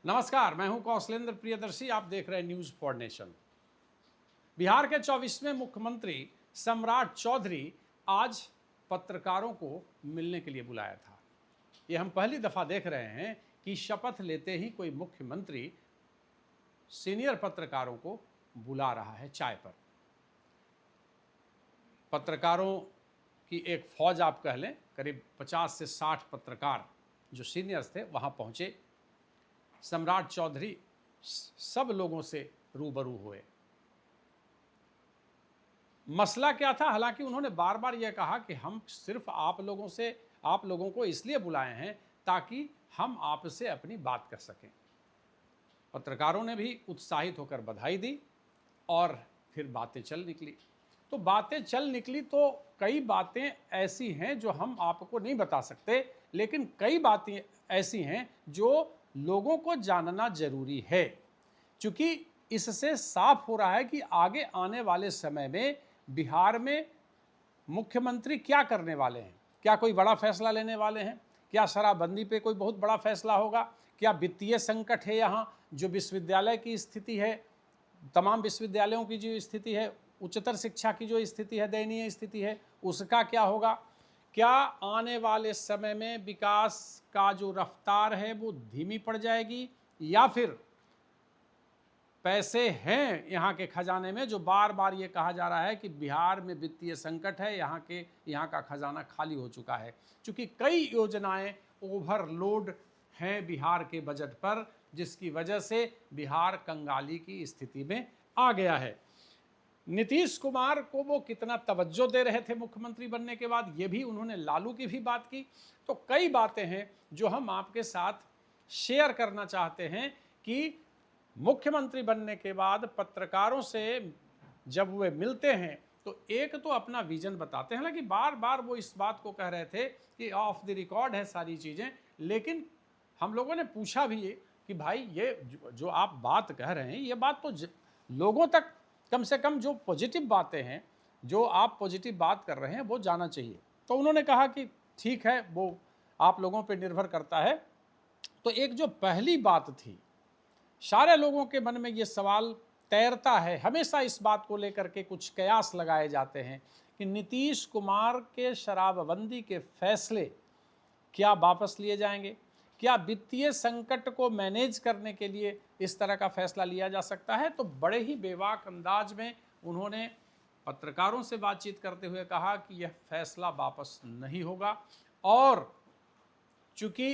नमस्कार, मैं हूं कौशलेंद्र प्रियदर्शी। आप देख रहे हैं न्यूज फॉर नेशन। बिहार के 24वें मुख्यमंत्री सम्राट चौधरी आज पत्रकारों को मिलने के लिए बुलाया था। ये हम पहली दफा देख रहे हैं कि शपथ लेते ही कोई मुख्यमंत्री सीनियर पत्रकारों को बुला रहा है चाय पर। पत्रकारों की एक फौज आप कह लें, करीब 50 से 60 पत्रकार जो सीनियर्स थे वहां पहुंचे। सम्राट चौधरी सब लोगों से रूबरू हुए। मसला क्या था? हालांकि उन्होंने बार बार यह कहा कि हम सिर्फ आप लोगों को इसलिए बुलाए हैं ताकि हम आपसे अपनी बात कर सकें। पत्रकारों ने भी उत्साहित होकर बधाई दी और फिर बातें चल निकली। तो बातें चल निकली तो कई बातें ऐसी हैं जो हम आपको नहीं बता सकते, लेकिन कई बातें ऐसी हैं जो लोगों को जानना जरूरी है, क्योंकि इससे साफ हो रहा है कि आगे आने वाले समय में बिहार में मुख्यमंत्री क्या करने वाले हैं। क्या कोई बड़ा फैसला लेने वाले हैं? क्या शराबबंदी पे कोई बहुत बड़ा फैसला होगा? क्या वित्तीय संकट है? यहाँ जो विश्वविद्यालय की स्थिति है, तमाम विश्वविद्यालयों की जो स्थिति है, उच्चतर शिक्षा की जो स्थिति है, दयनीय स्थिति है, उसका क्या होगा? क्या आने वाले समय में विकास का जो रफ्तार है वो धीमी पड़ जाएगी, या फिर पैसे हैं यहाँ के खजाने में? जो बार बार ये कहा जा रहा है कि बिहार में वित्तीय संकट है, यहाँ का खजाना खाली हो चुका है, क्योंकि कई योजनाएं ओवरलोड हैं बिहार के बजट पर, जिसकी वजह से बिहार कंगाली की स्थिति में आ गया है। नीतीश कुमार को वो कितना तवज्जो दे रहे थे मुख्यमंत्री बनने के बाद, ये भी उन्होंने लालू की भी बात की। तो कई बातें हैं जो हम आपके साथ शेयर करना चाहते हैं कि मुख्यमंत्री बनने के बाद पत्रकारों से जब वे मिलते हैं तो एक तो अपना विजन बताते हैं। हालांकि बार बार वो इस बात को कह रहे थे कि ऑफ द रिकॉर्ड है सारी चीज़ें, लेकिन हम लोगों ने पूछा भी ये कि भाई ये जो आप बात कह रहे हैं, ये बात तो लोगों तक कम से कम जो पॉजिटिव बातें हैं, जो आप पॉजिटिव बात कर रहे हैं, वो जाना चाहिए। तो उन्होंने कहा कि ठीक है, वो आप लोगों पे निर्भर करता है। तो एक जो पहली बात थी, सारे लोगों के मन में ये सवाल तैरता है, हमेशा इस बात को लेकर के कुछ कयास लगाए जाते हैं कि नीतीश कुमार के शराबबंदी के फैसले क्या वापस लिए जाएंगे? क्या वित्तीय संकट को मैनेज करने के लिए इस तरह का फैसला लिया जा सकता है? तो बड़े ही बेबाक अंदाज में उन्होंने पत्रकारों से बातचीत करते हुए कहा कि यह फैसला वापस नहीं होगा। और चूंकि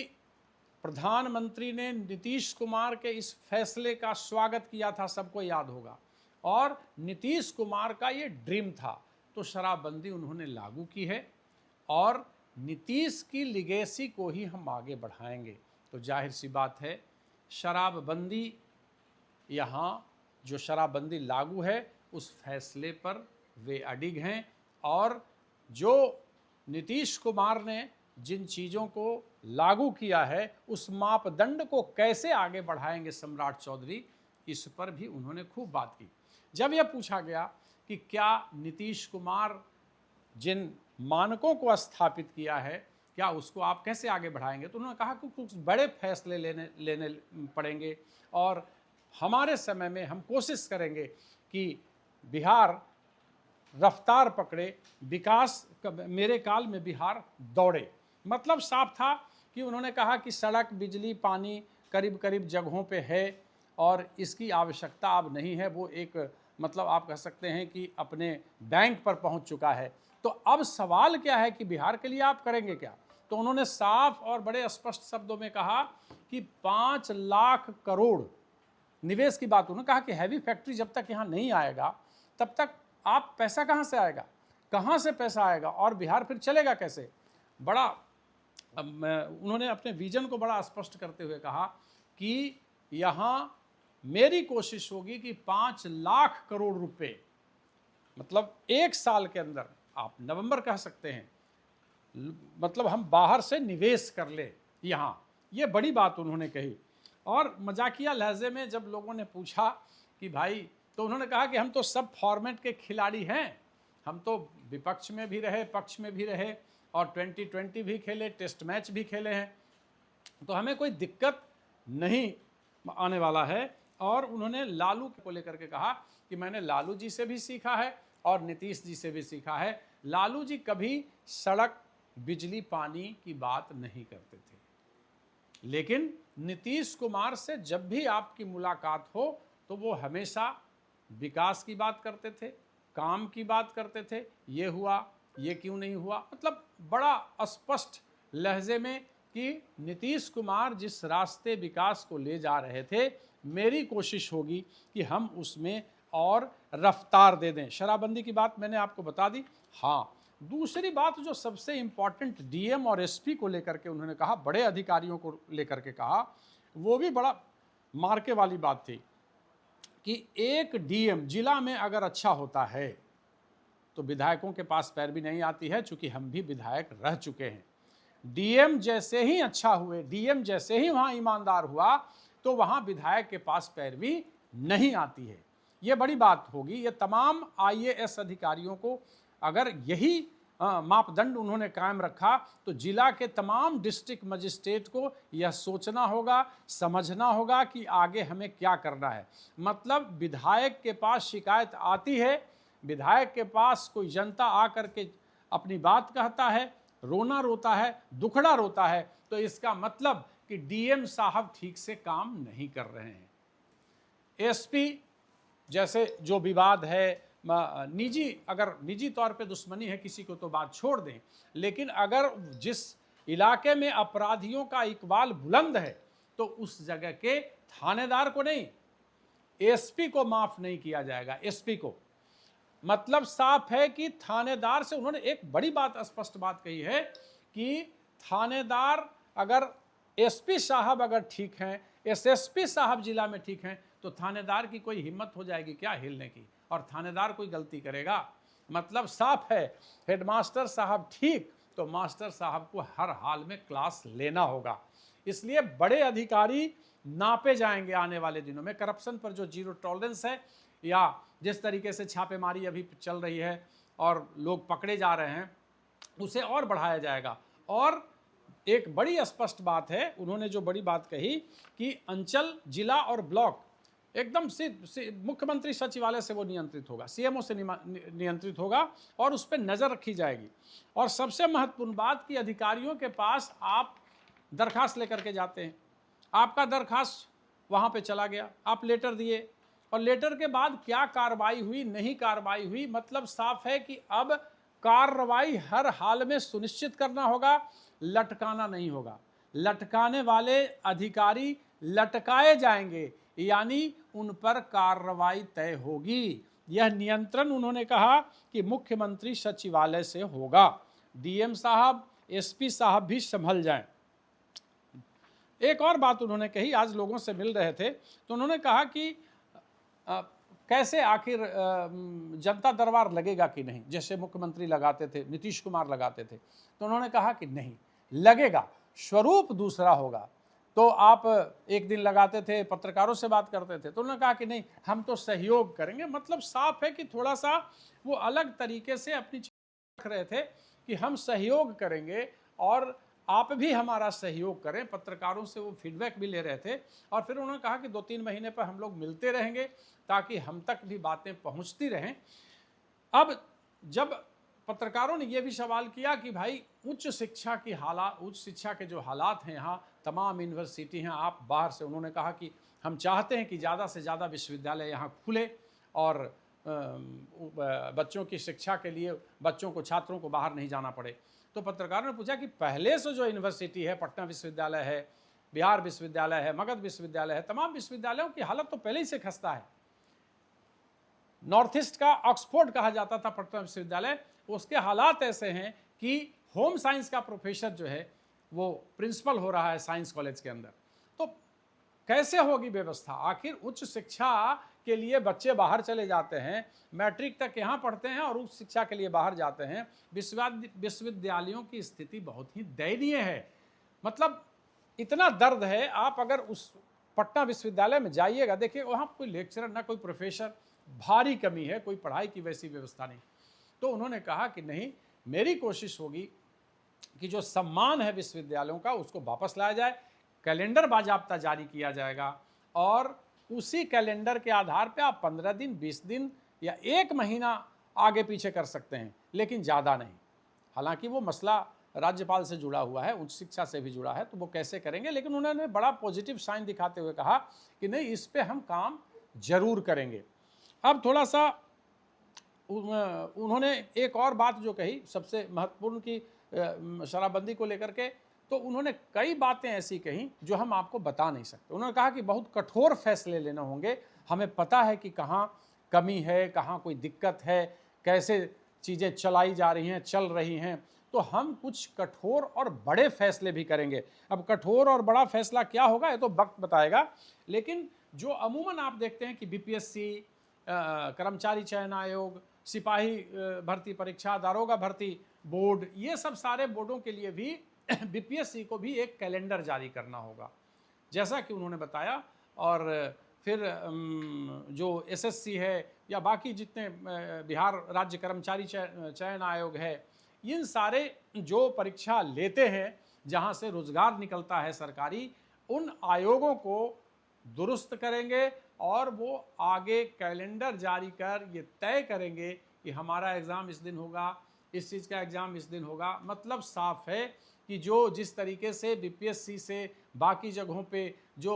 प्रधानमंत्री ने नीतीश कुमार के इस फैसले का स्वागत किया था, सबको याद होगा, और नीतीश कुमार का ये ड्रीम था, तो शराबबंदी उन्होंने लागू की है और नीतीश की लिगेसी को ही हम आगे बढ़ाएंगे। तो जाहिर सी बात है, शराबबंदी, यहाँ जो शराबबंदी लागू है उस फैसले पर वे अडिग हैं, और जो नीतीश कुमार ने जिन चीज़ों को लागू किया है उस मापदंड को कैसे आगे बढ़ाएंगे सम्राट चौधरी, इस पर भी उन्होंने खूब बात की। जब यह पूछा गया कि क्या नीतीश कुमार जिन मानकों को स्थापित किया है, क्या उसको आप कैसे आगे बढ़ाएंगे, तो उन्होंने कहा कि कुछ बड़े फैसले लेने पड़ेंगे और हमारे समय में हम कोशिश करेंगे कि बिहार रफ्तार पकड़े, विकास मेरे काल में बिहार दौड़े। मतलब साफ था कि उन्होंने कहा कि सड़क, बिजली, पानी करीब करीब जगहों पे है और इसकी आवश्यकता अब नहीं है। वो एक मतलब आप कह सकते हैं कि अपने बैंक पर पहुंच चुका है। तो अब सवाल क्या है कि बिहार के लिए आप करेंगे क्या? तो उन्होंने साफ और बड़े स्पष्ट शब्दों में कहा कि 5 लाख करोड़ निवेश की बात। उन्होंने कहा कि हैवी फैक्ट्री जब तक यहाँ नहीं आएगा तब तक आप पैसा कहाँ से आएगा, कहाँ से पैसा आएगा और बिहार फिर चलेगा कैसे? बड़ा उन्होंने अपने विजन को बड़ा स्पष्ट करते हुए कहा कि यहाँ मेरी कोशिश होगी कि 5 लाख करोड़ रुपए, मतलब एक साल के अंदर, आप नवंबर कह सकते हैं, मतलब हम बाहर से निवेश कर ले यहाँ। ये बड़ी बात उन्होंने कही। और मजाकिया लहजे में जब लोगों ने पूछा कि भाई, तो उन्होंने कहा कि हम तो सब फॉर्मेट के खिलाड़ी हैं, हम तो विपक्ष में भी रहे, पक्ष में भी रहे और 2020 भी खेले, टेस्ट मैच भी खेले हैं, तो हमें कोई दिक्कत नहीं आने वाला है। और उन्होंने लालू को लेकर के कहा कि मैंने लालू जी से भी सीखा है और नीतीश जी से भी सीखा है। लालू जी कभी सड़क, बिजली, पानी की बात नहीं करते थे, लेकिन नीतीश कुमार से जब भी आपकी मुलाकात हो तो वो हमेशा विकास की बात करते थे, काम की बात करते थे, ये हुआ, ये क्यों नहीं हुआ, मतलब बड़ा स्पष्ट लहजे में कि नीतीश कुमार जिस रास्ते विकास को ले जा रहे थे, मेरी कोशिश होगी कि हम उसमें और रफ्तार दे दें। शराबबंदी की बात मैंने आपको बता दी। हाँ, दूसरी बात जो सबसे इम्पॉर्टेंट डीएम और एसपी को लेकर के उन्होंने कहा, बड़े अधिकारियों को लेकर के कहा, वो भी बड़ा मार्के वाली बात थी कि एक डीएम जिला में अगर अच्छा होता है तो विधायकों के पास पैरवी नहीं आती है, चूंकि हम भी विधायक रह चुके हैं। डीएम जैसे ही अच्छा हुए, डीएम जैसे ही वहाँ ईमानदार हुआ तो वहाँ विधायक के पास पैरवी नहीं आती है। ये बड़ी बात होगी। ये तमाम आईएएस अधिकारियों को अगर यही मापदंड उन्होंने कायम रखा तो जिला के तमाम डिस्ट्रिक्ट मजिस्ट्रेट को यह सोचना होगा, समझना होगा कि आगे हमें क्या करना है। मतलब विधायक के पास शिकायत आती है, विधायक के पास कोई जनता आकर के अपनी बात कहता है, रोना रोता है, दुखड़ा रोता है, तो इसका मतलब कि डीएम साहब ठीक से काम नहीं कर रहे हैं। एसपी जैसे जो विवाद है, निजी, अगर निजी तौर पे दुश्मनी है किसी को तो बात छोड़ दें, लेकिन अगर जिस इलाके में अपराधियों का इकबाल बुलंद है तो उस जगह के थानेदार को नहीं, एसपी को माफ नहीं किया जाएगा। एसपी को मतलब साफ है कि थानेदार से उन्होंने एक बड़ी बात, स्पष्ट बात कही है कि थानेदार अगर एसपी साहब अगर ठीक हैं, एसएसपी साहब जिला में ठीक हैं, तो थानेदार की कोई हिम्मत हो जाएगी क्या हिलने की, और थानेदार कोई गलती करेगा। मतलब साफ है, हेडमास्टर साहब ठीक तो मास्टर साहब को हर हाल में क्लास लेना होगा। इसलिए बड़े अधिकारी नापे जाएंगे आने वाले दिनों में। करप्शन पर जो जीरो टॉलरेंस है, या जिस तरीके से छापेमारी अभी चल रही है और लोग पकड़े जा रहे हैं, उसे और बढ़ाया जाएगा। और एक बड़ी स्पष्ट बात है, उन्होंने जो बड़ी बात कही कि अंचल, जिला और ब्लॉक एकदम से मुख्यमंत्री सचिवालय से वो नियंत्रित होगा, सीएमओ से नियंत्रित होगा और उस पर नज़र रखी जाएगी। और सबसे महत्वपूर्ण बात कि अधिकारियों के पास आप दरखास्त लेकर के जाते हैं, आपका दरखास्त वहाँ पे चला गया, आप लेटर दिए और लेटर के बाद क्या कार्रवाई हुई, नहीं कार्रवाई हुई, मतलब साफ है कि अब कार्रवाई हर हाल में सुनिश्चित करना होगा, लटकाना नहीं होगा। लटकाने वाले अधिकारी लटकाए जाएंगे, यानी उन पर कार्रवाई तय होगी। यह नियंत्रण उन्होंने कहा कि मुख्यमंत्री सचिवालय से होगा। डीएम साहब, एसपी साहब भी संभल जाएं। एक और बात उन्होंने कही, आज लोगों से मिल रहे थे तो उन्होंने कहा कि कैसे आखिर जनता दरबार लगेगा कि नहीं, जैसे मुख्यमंत्री लगाते थे, नीतीश कुमार लगाते थे, तो उन्होंने कहा कि नहीं लगेगा, स्वरूप दूसरा होगा। तो आप एक दिन लगाते थे, पत्रकारों से बात करते थे, तो उन्होंने कहा कि नहीं हम तो सहयोग करेंगे। मतलब साफ है कि थोड़ा सा वो अलग तरीके से अपनी चीज़ रख रहे थे कि हम सहयोग करेंगे और आप भी हमारा सहयोग करें। पत्रकारों से वो फीडबैक भी ले रहे थे और फिर उन्होंने कहा कि 2-3 महीने पर हम लोग मिलते रहेंगे ताकि हम तक भी बातें पहुंचती रहें। अब जब पत्रकारों ने यह भी सवाल किया कि भाई उच्च शिक्षा की हालात, उच्च शिक्षा के जो हालात हैं यहाँ, तमाम यूनिवर्सिटी हैं, आप बाहर से, उन्होंने कहा कि हम चाहते हैं कि ज़्यादा से ज़्यादा विश्वविद्यालय यहाँ खुले और बच्चों की शिक्षा के लिए बच्चों को, छात्रों को बाहर नहीं जाना पड़े। तो पत्रकारों ने पूछा कि पहले से जो यूनिवर्सिटी है, पटना विश्वविद्यालय है, बिहार विश्वविद्यालय है, मगध विश्वविद्यालय है, तमाम विश्वविद्यालयों की हालत तो पहले ही से खस्ता है। नॉर्थ ईस्ट का ऑक्सफोर्ड कहा जाता था पटना विश्वविद्यालय, उसके हालात ऐसे हैं कि होम साइंस का प्रोफेसर जो है वो प्रिंसिपल हो रहा है साइंस कॉलेज के अंदर। तो कैसे होगी व्यवस्था? आखिर उच्च शिक्षा के लिए बच्चे बाहर चले जाते हैं, मैट्रिक तक यहाँ पढ़ते हैं और उच्च शिक्षा के लिए बाहर जाते हैं। विश्वविद्यालयों की स्थिति बहुत ही दयनीय है। मतलब इतना दर्द है, आप अगर उस पटना विश्वविद्यालय में जाइएगा, देखिए वहाँ कोई लेक्चरर ना कोई प्रोफेसर, भारी कमी है, कोई पढ़ाई की वैसी व्यवस्था नहीं। तो उन्होंने कहा कि नहीं, मेरी कोशिश होगी कि जो सम्मान है विश्वविद्यालयों का उसको वापस लाया जाए, कैलेंडर बाजाब्ता जारी किया जाएगा और उसी कैलेंडर के आधार पे आप 15 दिन, 20 दिन या 1 महीना आगे पीछे कर सकते हैं, लेकिन ज़्यादा नहीं। हालांकि वो मसला राज्यपाल से जुड़ा हुआ है, उच्च शिक्षा से भी जुड़ा है, तो वो कैसे करेंगे, लेकिन उन्होंने बड़ा पॉजिटिव साइन दिखाते हुए कहा कि नहीं, इस पे हम काम जरूर करेंगे। अब थोड़ा सा उन्होंने एक और बात जो कही सबसे महत्वपूर्ण की शराबबंदी को लेकर के, तो उन्होंने कई बातें ऐसी कही जो हम आपको बता नहीं सकते। उन्होंने कहा कि बहुत कठोर फैसले लेने होंगे, हमें पता है कि कहाँ कमी है, कहाँ कोई दिक्कत है, कैसे चीज़ें चलाई जा रही हैं, चल रही हैं, तो हम कुछ कठोर और बड़े फैसले भी करेंगे। अब कठोर और बड़ा फैसला क्या होगा ये तो वक्त बताएगा, लेकिन जो अमूमन आप देखते हैं कि बीपीएससी, कर्मचारी चयन आयोग, सिपाही भर्ती परीक्षा, दारोगा भर्ती बोर्ड, ये सब सारे बोर्डों के लिए भी बीपीएससी को भी एक कैलेंडर जारी करना होगा, जैसा कि उन्होंने बताया। और फिर जो एसएससी है या बाकी जितने बिहार राज्य कर्मचारी चयन आयोग है, इन सारे जो परीक्षा लेते हैं जहां से रोजगार निकलता है सरकारी, उन आयोगों को दुरुस्त करेंगे और वो आगे कैलेंडर जारी कर ये तय करेंगे कि हमारा एग्ज़ाम इस दिन होगा, इस चीज़ का एग्ज़ाम इस दिन होगा। मतलब साफ है कि जो जिस तरीके से बीपीएससी से बाकी जगहों पे जो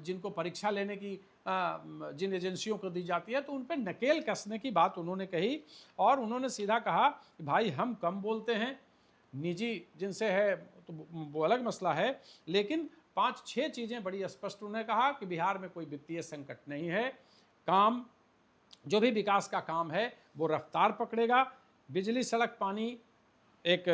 जिनको परीक्षा लेने की जिन एजेंसियों को दी जाती है, तो उन पर नकेल कसने की बात उन्होंने कही। और उन्होंने सीधा कहा कि भाई हम कम बोलते हैं, निजी जिनसे है तो वो अलग मसला है, लेकिन 5-6 चीज़ें बड़ी स्पष्ट उन्होंने कहा कि बिहार में कोई वित्तीय संकट नहीं है, काम जो भी विकास का काम है वो रफ्तार पकड़ेगा, बिजली सड़क पानी एक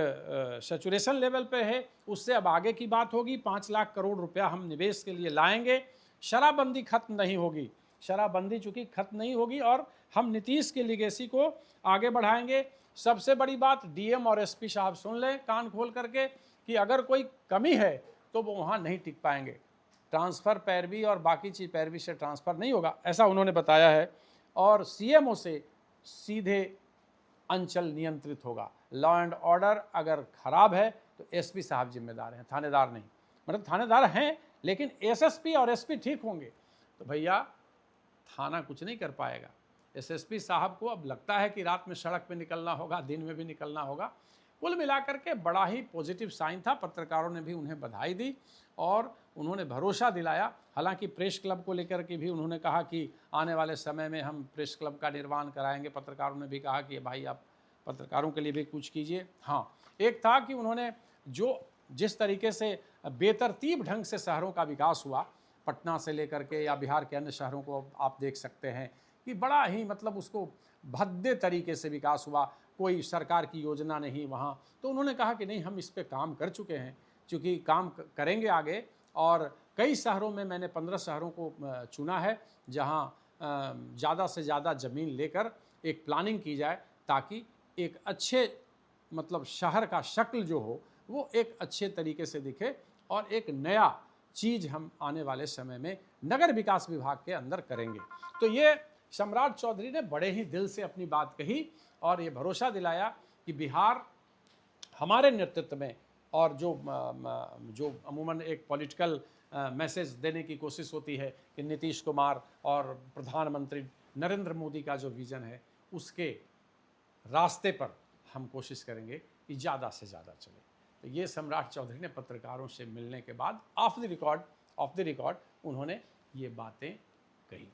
सैचुरेशन लेवल पे है, उससे अब आगे की बात होगी। 5 लाख करोड़ रुपया हम निवेश के लिए लाएंगे। शराबबंदी खत्म नहीं होगी, शराबबंदी चूंकि खत्म नहीं होगी, और हम नीतीश की लीगेसी को आगे बढ़ाएंगे। सबसे बड़ी बात, डीएम और एसपी साहब सुन लें कान खोल करके कि अगर कोई कमी है तो वो वहाँ नहीं टिक पाएंगे। ट्रांसफ़र पैरवी और बाकी चीज़ पैरवी से ट्रांसफ़र नहीं होगा, ऐसा उन्होंने बताया है। और सीएमओ से सीधे अंचल नियंत्रित होगा। लॉ एंड ऑर्डर अगर खराब है तो एसपी साहब जिम्मेदार हैं, थानेदार नहीं। मतलब थानेदार हैं, लेकिन एसएसपी और एसपी ठीक होंगे तो भैया थाना कुछ नहीं कर पाएगा। एसएसपी साहब को अब लगता है कि रात में सड़क पे निकलना होगा, दिन में भी निकलना होगा। कुल मिलाकर के बड़ा ही पॉजिटिव साइन था। पत्रकारों ने भी उन्हें बधाई दी और उन्होंने भरोसा दिलाया। हालांकि प्रेस क्लब को लेकर के भी उन्होंने कहा कि आने वाले समय में हम प्रेस क्लब का निर्माण कराएंगे। पत्रकारों ने भी कहा कि भाई आप पत्रकारों के लिए भी कुछ कीजिए। हाँ, एक था कि उन्होंने जिस तरीके से बेतरतीब ढंग से शहरों का विकास हुआ, पटना से लेकर के या बिहार के अन्य शहरों को आप देख सकते हैं कि बड़ा ही मतलब उसको भद्दे तरीके से विकास हुआ, कोई सरकार की योजना नहीं वहाँ। तो उन्होंने कहा कि नहीं, हम इस पे काम कर चुके हैं, चूँकि काम करेंगे आगे। और कई शहरों में मैंने 15 शहरों को चुना है जहाँ ज़्यादा से ज़्यादा ज़मीन लेकर एक प्लानिंग की जाए, ताकि एक अच्छे मतलब शहर का शक्ल जो हो वो एक अच्छे तरीके से दिखे और एक नया चीज़ हम आने वाले समय में नगर विकास विभाग के अंदर करेंगे। तो ये सम्राट चौधरी ने बड़े ही दिल से अपनी बात कही और ये भरोसा दिलाया कि बिहार हमारे नेतृत्व में, और जो अमूमन एक पॉलिटिकल मैसेज देने की कोशिश होती है कि नीतीश कुमार और प्रधानमंत्री नरेंद्र मोदी का जो विज़न है उसके रास्ते पर हम कोशिश करेंगे कि ज़्यादा से ज़्यादा चले। तो ये सम्राट चौधरी ने पत्रकारों से मिलने के बाद ऑफ द रिकॉर्ड उन्होंने ये बातें कही।